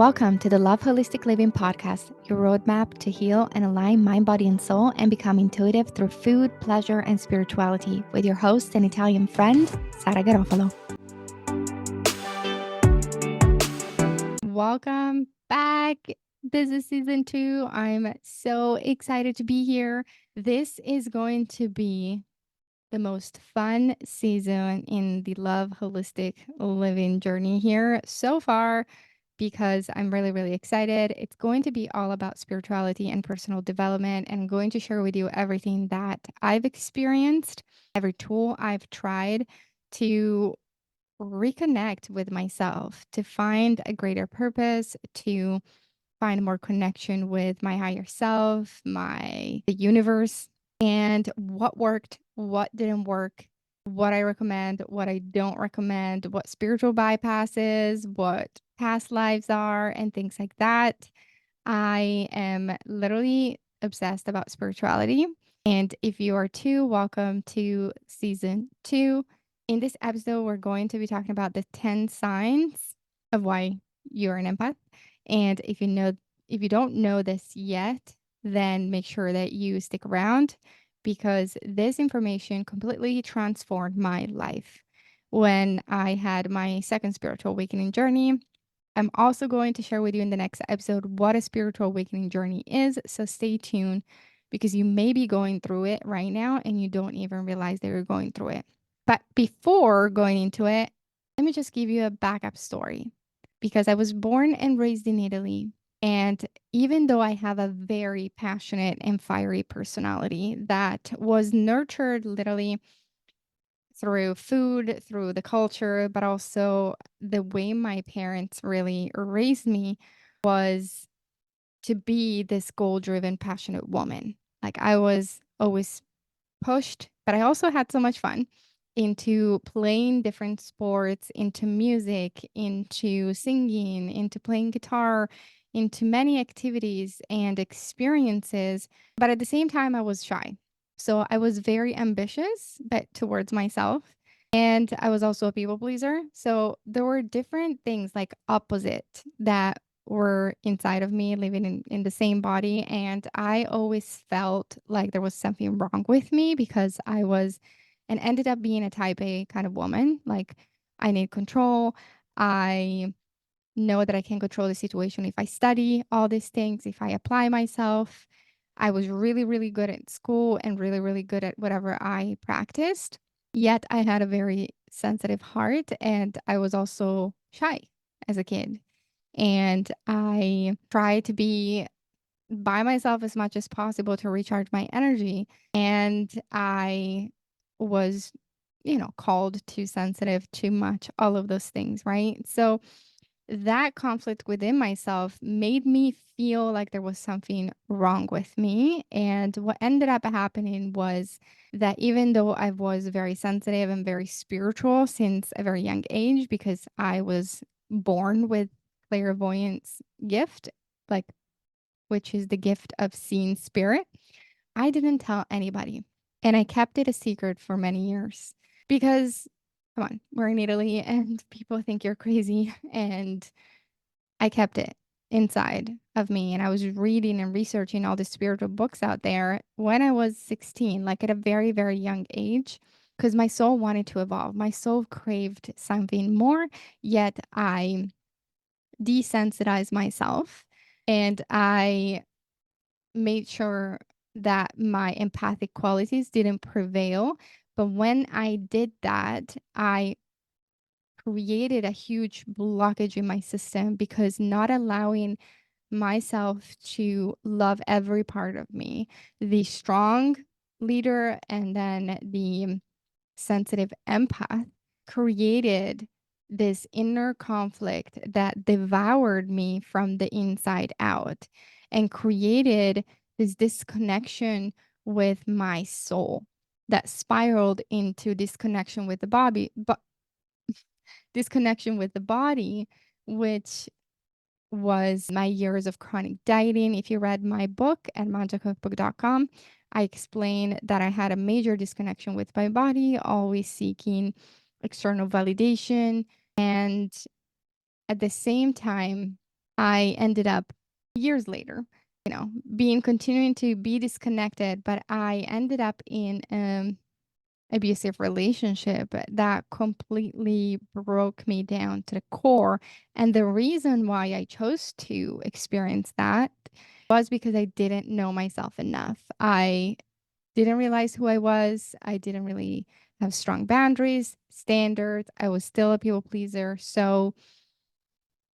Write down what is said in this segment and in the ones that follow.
Welcome to the Love Holistic Living podcast, your roadmap to heal and align mind, body, and soul and become intuitive through food, pleasure, and spirituality with your host and Italian friend, Sara. Welcome back. This is season 2. I'm so excited to be here. This is going to be the most fun season in the Love Holistic Living journey here so far, because I'm really, really excited. It's going to be all about spirituality and personal development, and I'm going to share with you everything that I've experienced, every tool I've tried to reconnect with myself, to find a greater purpose, to find more connection with my higher self, the universe, and what worked, what didn't work, what I recommend, what I don't recommend, what spiritual bypasses, what past lives are, and things like that. I am literally obsessed about spirituality. And if you are too, welcome to season 2. In this episode, we're going to be talking about the 10 signs of why you're an empath. And if you don't know this yet, then make sure that you stick around, because this information completely transformed my life when I had my second spiritual awakening journey. I'm also going to share with you in the next episode what a spiritual awakening journey is. So stay tuned, because you may be going through it right now and you don't even realize that you're going through it. But before going into it, let me just give you a backup story, because I was born and raised in Italy. And even though I have a very passionate and fiery personality that was nurtured literally through food, through the culture, but also the way my parents really raised me was to be this goal-driven, passionate woman. Like, I was always pushed, but I also had so much fun into playing different sports, into music, into singing, into playing guitar, into many activities and experiences. But at the same time, I was shy. So I was very ambitious, but towards myself. And I was also a people pleaser. So there were different things like opposite that were inside of me living in the same body. And I always felt like there was something wrong with me, because I was and ended up being a type A kind of woman. Like, I need control. I know that I can control the situation if I study all these things, if I apply myself. I was really, really good at school and really, really good at whatever I practiced. Yet I had a very sensitive heart, and I was also shy as a kid. And I tried to be by myself as much as possible to recharge my energy. And I was, called too sensitive, too much, all of those things, right? So that conflict within myself made me feel like there was something wrong with me. And what ended up happening was that even though I was very sensitive and very spiritual since a very young age, because I was born with clairvoyance gift, like, which is the gift of seeing spirit, I didn't tell anybody. And I kept it a secret for many years, because, come on, we're in Italy and people think you're crazy. And I kept it inside of me. And I was reading and researching all the spiritual books out there when I was 16, like at a very, very young age, because my soul wanted to evolve. My soul craved something more, yet I desensitized myself, and I made sure that my empathic qualities didn't prevail. But when I did that, I created a huge blockage in my system, because not allowing myself to love every part of me, the strong leader and then the sensitive empath, created this inner conflict that devoured me from the inside out, and created this disconnection with my soul that spiraled into disconnection with the body, but disconnection with the body, which was my years of chronic dieting. If you read my book at manjacookbook.com, I explain that I had a major disconnection with my body, always seeking external validation. And at the same time, I ended up years later, continuing to be disconnected, but I ended up in abusive relationship that completely broke me down to the core. And the reason why I chose to experience that was because I didn't know myself enough. I didn't realize who I was. I didn't really have strong boundaries, standards. I was still a people pleaser. So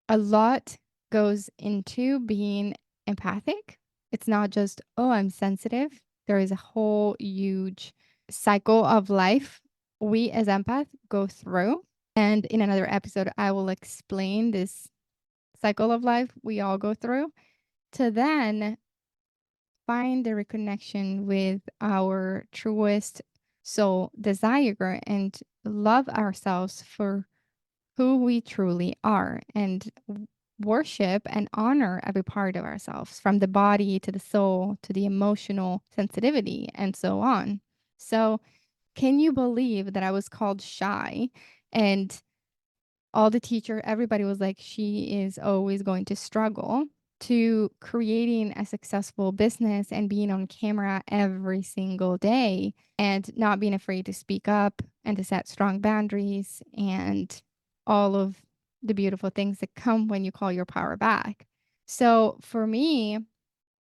a lot goes into being empathic. It's not just, oh, I'm sensitive. There is a whole huge cycle of life we as empaths go through. And in another episode, I will explain this cycle of life we all go through to then find the reconnection with our truest soul desire and love ourselves for who we truly are and worship and honor every part of ourselves, from the body to the soul to the emotional sensitivity and so on. So, can you believe that I was called shy? And all the teacher, everybody was like, she is always going to struggle, to creating a successful business and being on camera every single day and not being afraid to speak up and to set strong boundaries and all of the beautiful things that come when you call your power back. So for me,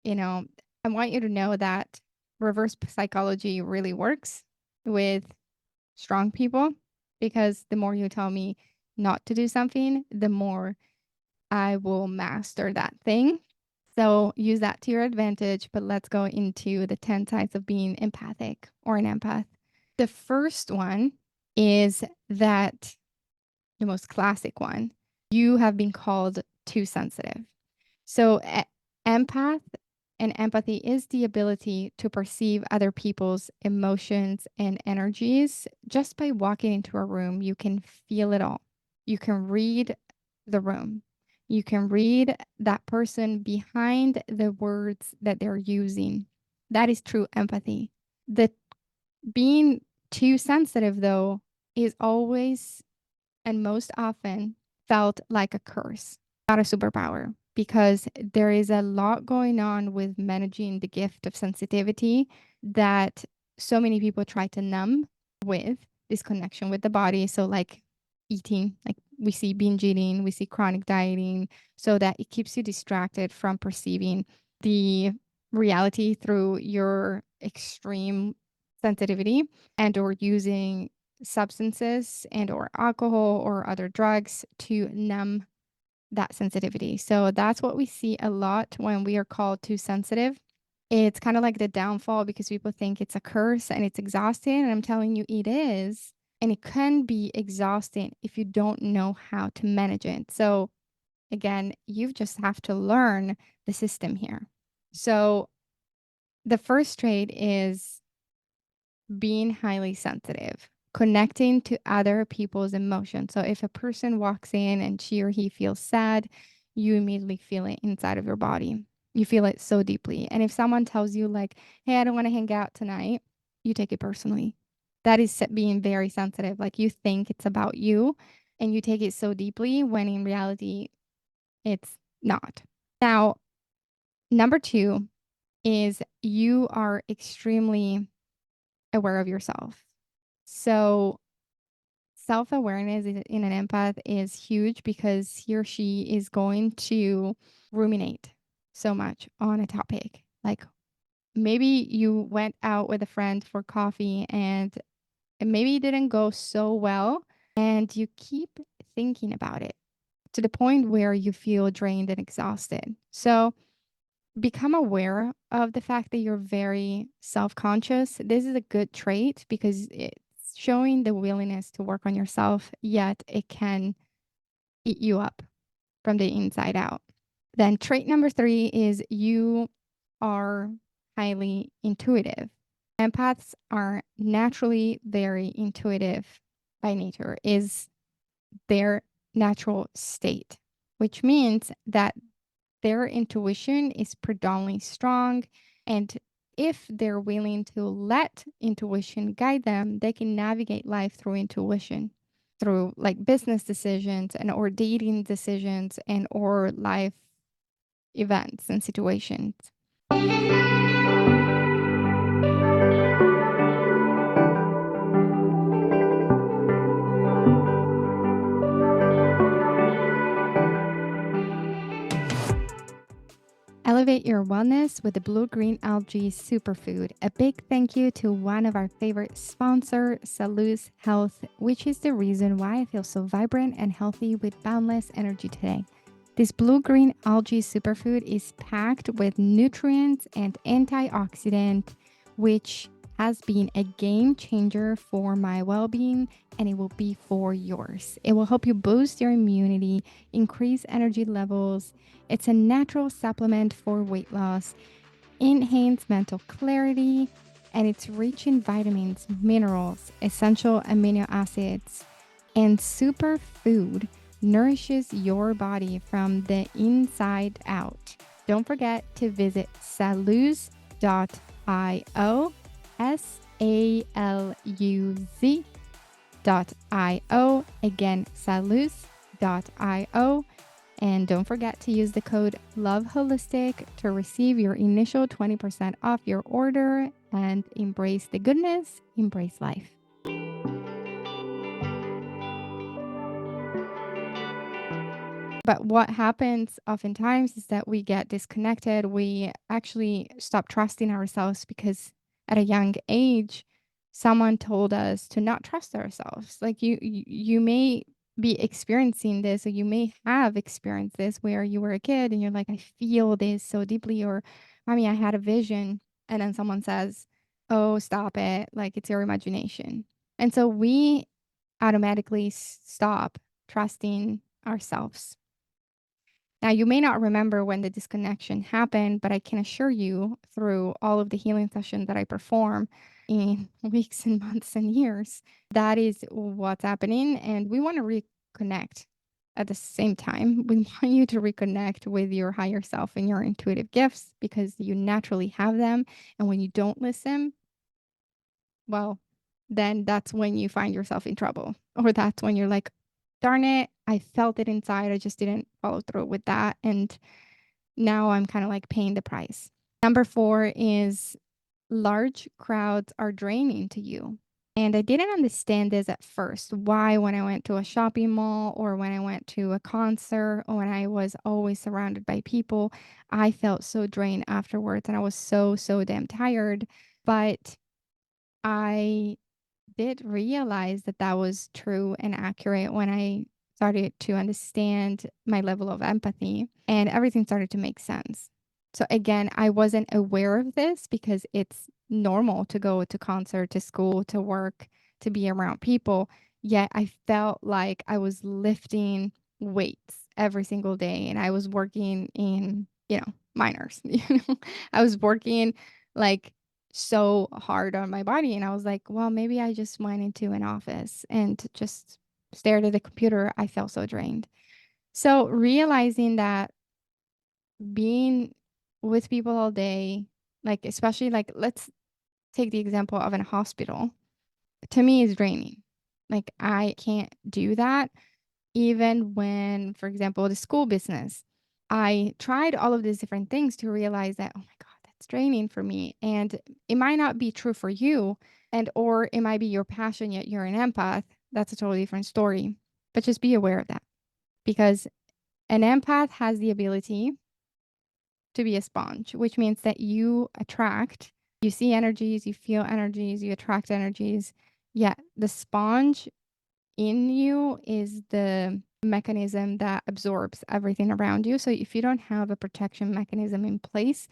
I want you to know that reverse psychology really works with strong people, because the more you tell me not to do something, the more I will master that thing. So use that to your advantage. But let's go into the 10 signs of being empathic or an empath. The first one is that the most classic one, you have been called too sensitive. So, empath and empathy is the ability to perceive other people's emotions and energies. Just by walking into a room, you can feel it all. You can read the room. You can read that person behind the words that they're using. That is true empathy. The being too sensitive, though, is always and most often felt like a curse, not a superpower, because there is a lot going on with managing the gift of sensitivity that so many people try to numb with this connection with the body. So, like eating, like we see binge eating, we see chronic dieting, so that it keeps you distracted from perceiving the reality through your extreme sensitivity, and or using substances and or alcohol or other drugs to numb that sensitivity. So that's what we see a lot when we are called too sensitive. It's kind of like the downfall, because people think it's a curse and it's exhausting. And I'm telling you, it is. And it can be exhausting if you don't know how to manage it. So again, you just have to learn the system here. So the first trait is being highly sensitive, connecting to other people's emotions. So if a person walks in and she or he feels sad, you immediately feel it inside of your body. You feel it so deeply. And if someone tells you, like, hey, I don't want to hang out tonight, you take it personally. That is being very sensitive. Like, you think it's about you and you take it so deeply when in reality, it's not. Now, number two is you are extremely aware of yourself. So self-awareness in an empath is huge, because he or she is going to ruminate so much on a topic. Like, maybe you went out with a friend for coffee and maybe it didn't go so well, and you keep thinking about it to the point where you feel drained and exhausted. So become aware of the fact that you're very self-conscious. This is a good trait because it's showing the willingness to work on yourself, yet it can eat you up from the inside out. Then trait number 3 is you are highly intuitive. Empaths are naturally very intuitive by nature, is their natural state, which means that their intuition is predominantly strong. And if they're willing to let intuition guide them, they can navigate life through intuition, through like business decisions and or dating decisions and or life events and situations. Elevate your wellness with the blue-green algae superfood. A big thank you to one of our favorite sponsor, Salus Health, which is the reason why I feel so vibrant and healthy with boundless energy today. This blue-green algae superfood is packed with nutrients and antioxidant, which has been a game changer for my well-being, and it will be for yours. It will help you boost your immunity, increase energy levels. It's a natural supplement for weight loss, enhance mental clarity, and it's rich in vitamins, minerals, essential amino acids, and superfood nourishes your body from the inside out. Don't forget to visit saluz.io, saluz.io. Again, saluz.io. And don't forget to use the code LOVEHOLISTIC to receive your initial 20% off your order and embrace the goodness, embrace life. But what happens oftentimes is that we get disconnected. We actually stop trusting ourselves because at a young age, someone told us to not trust ourselves. Like you may be experiencing this, or you may have experienced this where you were a kid and you're like, I feel this so deeply, or mommy, I had a vision. And then someone says, oh, stop it. Like it's your imagination. And so we automatically stop trusting ourselves. Now, you may not remember when the disconnection happened, but I can assure you through all of the healing sessions that I perform in weeks and months and years, that is what's happening. And we want to reconnect at the same time. We want you to reconnect with your higher self and your intuitive gifts because you naturally have them. And when you don't listen, well, then that's when you find yourself in trouble. Or that's when you're like, darn it, I felt it inside. I just didn't follow through with that. And now I'm kind of like paying the price. Number 4 is large crowds are draining to you. And I didn't understand this at first. Why, when I went to a shopping mall or when I went to a concert or when I was always surrounded by people, I felt so drained afterwards and I was so damn tired. But I did realize that that was true and accurate when I started to understand my level of empathy and everything started to make sense. So again, I wasn't aware of this because it's normal to go to concert, to school, to work, to be around people. Yet I felt like I was lifting weights every single day and I was working in, minors, I was working like so hard on my body. And I was like, well, maybe I just went into an office and just stared at the computer. I felt so drained. So realizing that being with people all day, like, especially like, let's take the example of a hospital, to me is draining. Like, I can't do that. Even when, for example, the school business, I tried all of these different things to realize that, oh my God, that's draining for me. And it might not be true for you, and or it might be your passion, yet you're an empath. That's a totally different story. But just be aware of that because an empath has the ability to be a sponge, which means that you attract, you see energies, you feel energies, you attract energies. Yet the sponge in you is the mechanism that absorbs everything around you. So if you don't have a protection mechanism in place,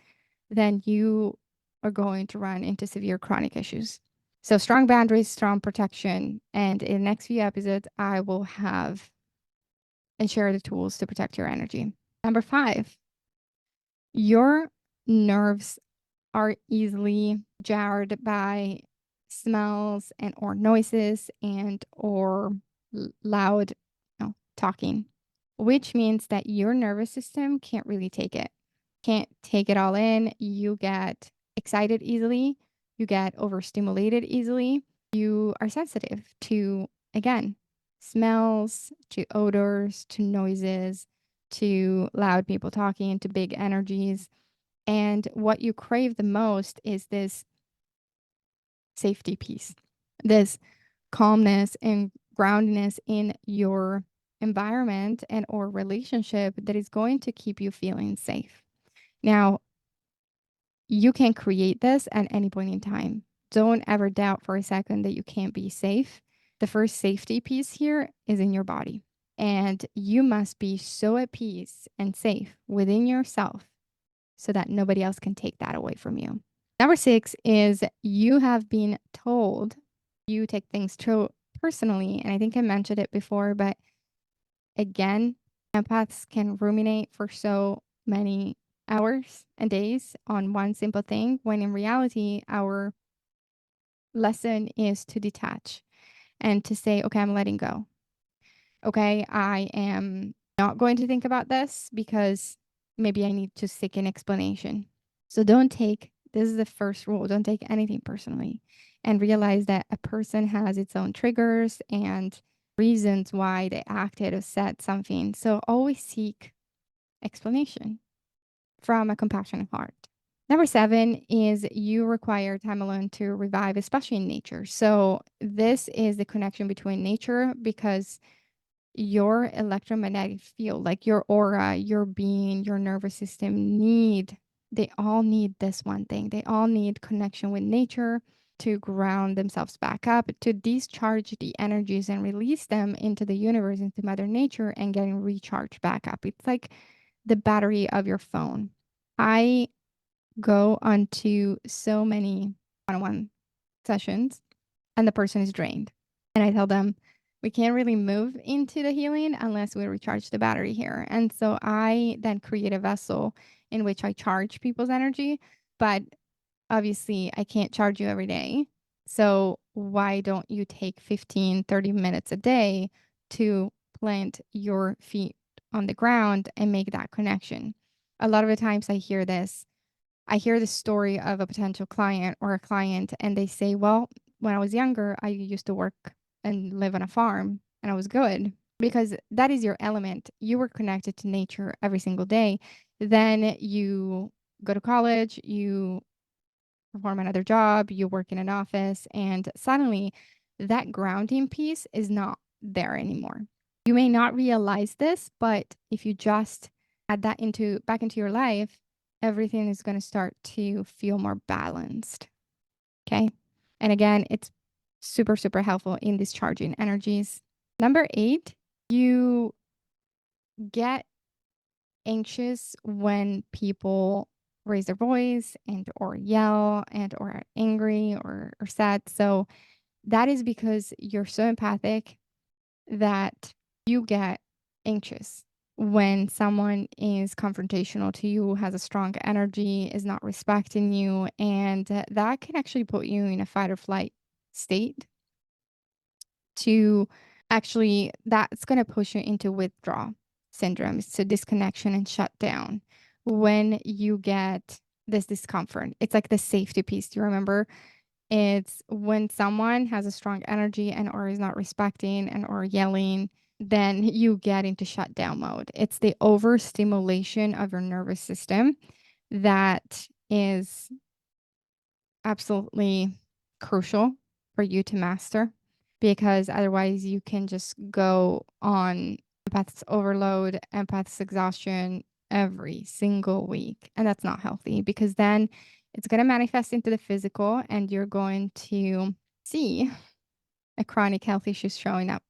then you are going to run into severe chronic issues. So strong boundaries, strong protection. And in the next few episodes, I will have and share the tools to protect your energy. Number 5, your nerves are easily jarred by smells and or noises and or loud talking, which means that your nervous system can't really take it. Can't take it all in. You get excited easily. You get overstimulated easily. You are sensitive to, again, smells, to odors, to noises, to loud people talking, to big energies. And what you crave the most is this safety piece, this calmness and groundedness in your environment and or relationship that is going to keep you feeling safe. Now, you can create this at any point in time. Don't ever doubt for a second that you can't be safe. The first safety piece here is in your body. And you must be so at peace and safe within yourself so that nobody else can take that away from you. Number 6 is you have been told you take things too personally. And I think I mentioned it before, but again, empaths can ruminate for so many hours and days on one simple thing, when in reality, our lesson is to detach and to say, okay, I'm letting go. Okay, I am not going to think about this because maybe I need to seek an explanation. So don't take, this is the first rule, don't take anything personally, and realize that a person has its own triggers and reasons why they acted or said something. So always seek explanation from a compassionate heart. Number 7 is you require time alone to revive, especially in nature. So this is the connection between nature, because your electromagnetic field, like your aura, your being, your nervous system they all need this one thing. They all need connection with nature to ground themselves back up, to discharge the energies and release them into the universe, into Mother Nature, and getting recharged back up. It's like the battery of your phone. I go onto so many one-on-one sessions and the person is drained. And I tell them, we can't really move into the healing unless we recharge the battery here. And so I then create a vessel in which I charge people's energy. But obviously, I can't charge you every day. So why don't you take 15, 30 minutes a day to plant your feet on the ground and make that connection? A lot of the times I hear the story of a potential client or a client, and they say, well, when I was younger, I used to work and live on a farm and I was good, because that is your element. You were connected to nature every single day. Then you go to college, you perform another job, you work in an office, and suddenly that grounding piece is not there anymore. You may not realize this, but if you just add that back into your life, everything is going to start to feel more balanced. Okay. And again, it's super, super helpful in discharging energies. Number 8, you get anxious when people raise their voice and or yell and or are angry or sad. So that is because you're so empathic that you get anxious when someone is confrontational to you, has a strong energy, is not respecting you, and that can actually put you in a fight or flight state. To actually, that's going to push you into withdrawal syndromes, so disconnection and shutdown. When you get this discomfort, it's like the safety piece. Do you remember? It's when someone has a strong energy and or is not respecting and or yelling, then you get into shutdown mode. It's the overstimulation of your nervous system that is absolutely crucial for you to master, because otherwise you can just go on empaths overload, empaths exhaustion every single week. And that's not healthy, because then it's going to manifest into the physical and you're going to see a chronic health issues showing up.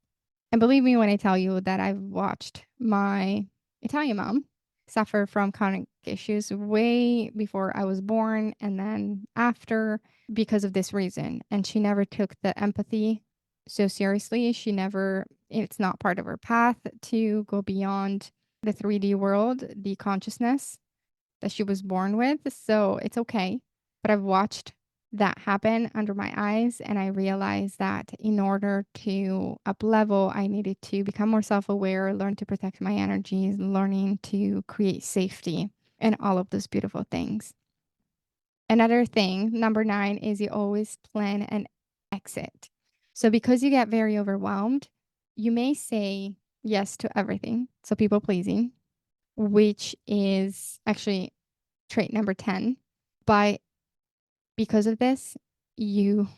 And believe me when I tell you that I've watched my Italian mom suffer from chronic issues way before I was born and then after, because of this reason. And she never took the empathy so seriously. It's not part of her path to go beyond the 3D world, the consciousness that she was born with. So it's okay. But I've watched that happen under my eyes, and I realized that in order to up level, I needed to become more self-aware, learn to protect my energies, learning to create safety, and all of those beautiful things. Another thing, number 9, is you always plan an exit. So because you get very overwhelmed, you may say yes to everything. So people pleasing. which is actually trait number 10. But because of this, you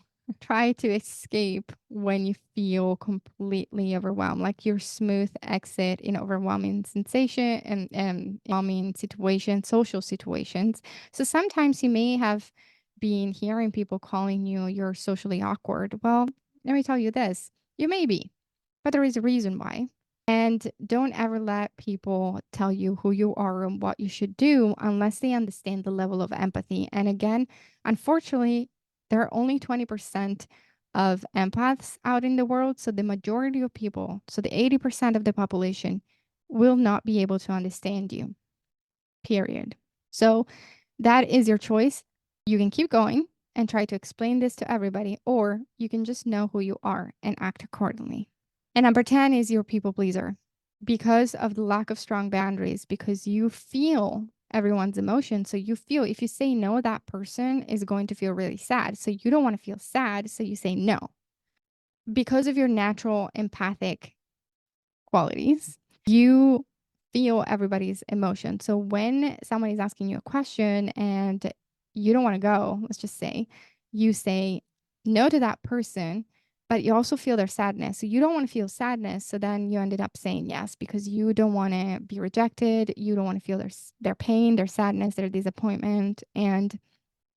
try to escape when you feel completely overwhelmed, like your smooth exit in overwhelming sensation and overwhelming situations, social situations. So sometimes you may have been hearing people calling you you're socially awkward. Well, let me tell you this, you may be, but there is a reason why. And don't ever let people tell you who you are and what you should do unless they understand the level of empathy. And again, unfortunately, there are only 20% of empaths out in the world. So the majority of people, so the 80% of the population, will not be able to understand you, period. So that is your choice. You can keep going and try to explain this to everybody, or you can just know who you are and act accordingly. And number 10 is your people pleaser. Because of the lack of strong boundaries, because you feel everyone's emotion. So you feel if you say no, that person is going to feel really sad. So you don't want to feel sad. So you say no. Because of your natural empathic qualities, you feel everybody's emotion. So when someone is asking you a question and you don't want to go, let's just say, you say no to that person, but you also feel their sadness. So you don't want to feel sadness. So then you ended up saying yes because you don't want to be rejected. You don't want to feel their pain, their sadness, their disappointment. And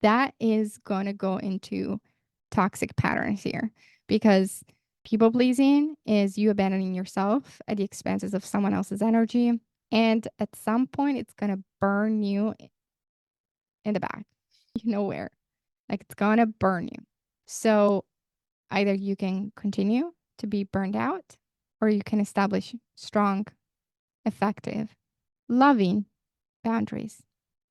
that is going to go into toxic patterns here because people pleasing is you abandoning yourself at the expenses of someone else's energy. And at some point, it's going to burn you in the back, you know where. Like it's going to burn you. So either you can continue to be burned out or you can establish strong, effective, loving boundaries.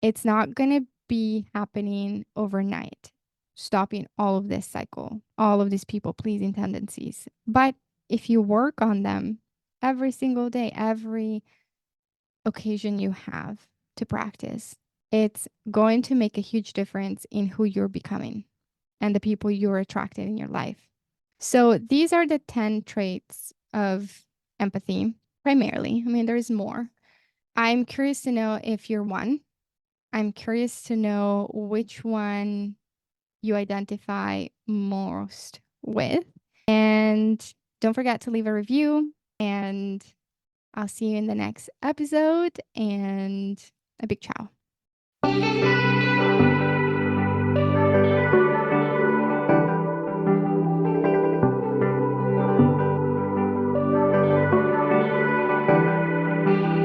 It's not going to be happening overnight, stopping all of this cycle, all of these people pleasing tendencies. But if you work on them every single day, every occasion you have to practice, it's going to make a huge difference in who you're becoming and the people you're attracting in your life. So these are the 10 traits of empathy, primarily. I mean, there's more. I'm curious to know if you're one. I'm curious to know which one you identify most with. And don't forget to leave a review. And I'll see you in the next episode. And a big ciao.